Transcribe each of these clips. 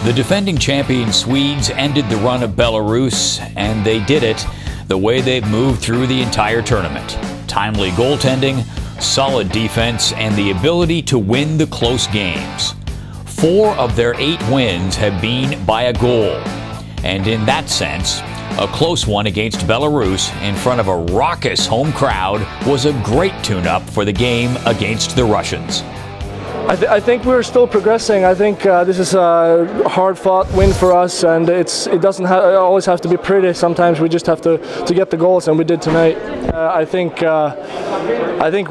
The defending champion Swedes ended the run of Belarus, and they did it the way they've moved through the entire tournament. Timely goaltending, solid defense, and the ability to win the close games. 4 of their 8 wins have been by a goal. And in that sense, a close one against Belarus in front of a raucous home crowd was a great tune-up for the game against the Russians. I think we're still progressing. I think this is a hard-fought win for us, and it doesn't always have to be pretty. Sometimes we just have to get the goals, and we did tonight. I think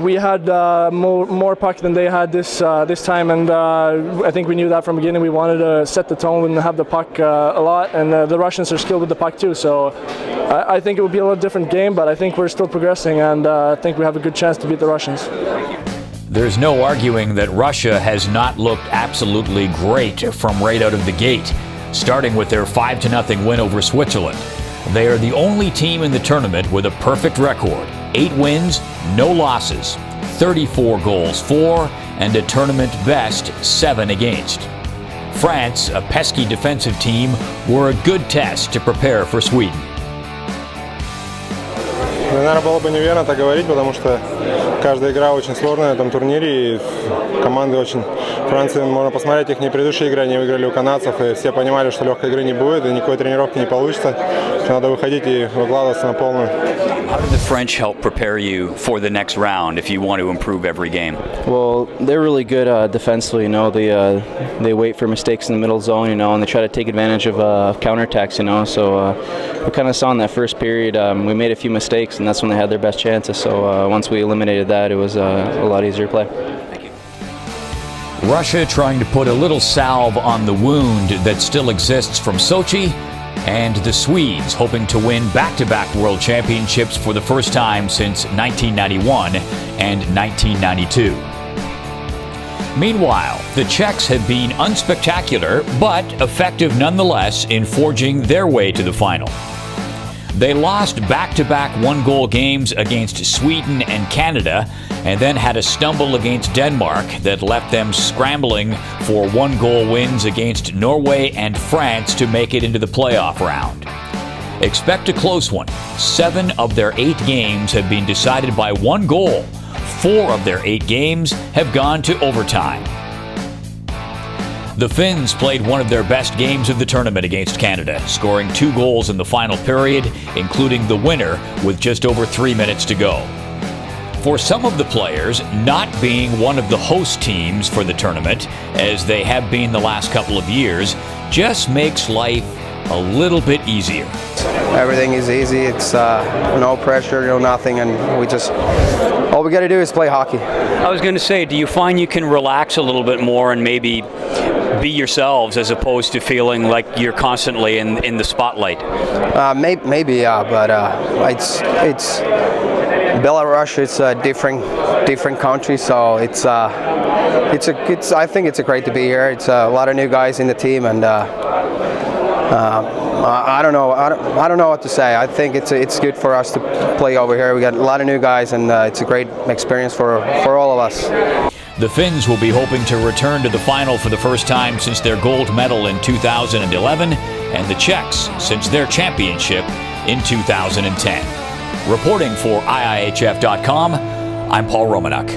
we had more puck than they had this time, and I think we knew that from the beginning. We wanted to set the tone and have the puck a lot, and the Russians are skilled with the puck too. So I think it will be a little different game, but I think we're still progressing, and I think we have a good chance to beat the Russians. There's no arguing that Russia has not looked absolutely great from right out of the gate, starting with their 5-0 win over Switzerland. They are the only team in the tournament with a perfect record: 8 wins, no losses, 34 goals for, and a tournament best 7 against. France, a pesky defensive team, were a good test to prepare for Sweden. Наверное, было бы неверно так говорить, потому что каждая игра очень сложная на этом турнире, и команды очень... Франции, можно посмотреть, их предыдущие игры, они выиграли у канадцев, и все понимали, что легкой игры не будет, и никакой тренировки не получится, что надо выходить и выкладываться на полную. How did the French help prepare you for the next round if you want to improve every game? Well, they're really good defensively, you know. They wait for mistakes in the middle zone, you know, and they try to take advantage of counterattacks, you know. So we kind of saw in that first period, we made a few mistakes, and that's when they had their best chances. So once we eliminated that, it was a lot easier to play. Russia trying to put a little salve on the wound that still exists from Sochi, and the Swedes hoping to win back-to-back World Championships for the first time since 1991 and 1992. Meanwhile, the Czechs have been unspectacular, but effective nonetheless in forging their way to the final. They lost back-to-back one-goal games against Sweden and Canada, and then had a stumble against Denmark that left them scrambling for one-goal wins against Norway and France to make it into the playoff round. Expect a close one. 7 of their 8 games have been decided by 1 goal. 4 of their 8 games have gone to overtime. The Finns played one of their best games of the tournament against Canada, scoring 2 goals in the final period, including the winner with just over 3 minutes to go. For some of the players, not being one of the host teams for the tournament, as they have been the last couple of years, just makes life a little bit easier. Everything is easy. It's no pressure, no nothing, and all we got to do is play hockey. I was going to say, do you find you can relax a little bit more and maybe be yourselves as opposed to feeling like you're constantly in the spotlight? Maybe, yeah, but it's Belarus. It's a different country, so I think it's great to be here. It's a lot of new guys in the team, and I don't know what to say. I think it's good for us to play over here. We got a lot of new guys, and it's a great experience for all of us. The Finns will be hoping to return to the final for the first time since their gold medal in 2011, and the Czechs since their championship in 2010. Reporting for IIHF.com, I'm Paul Romanuk.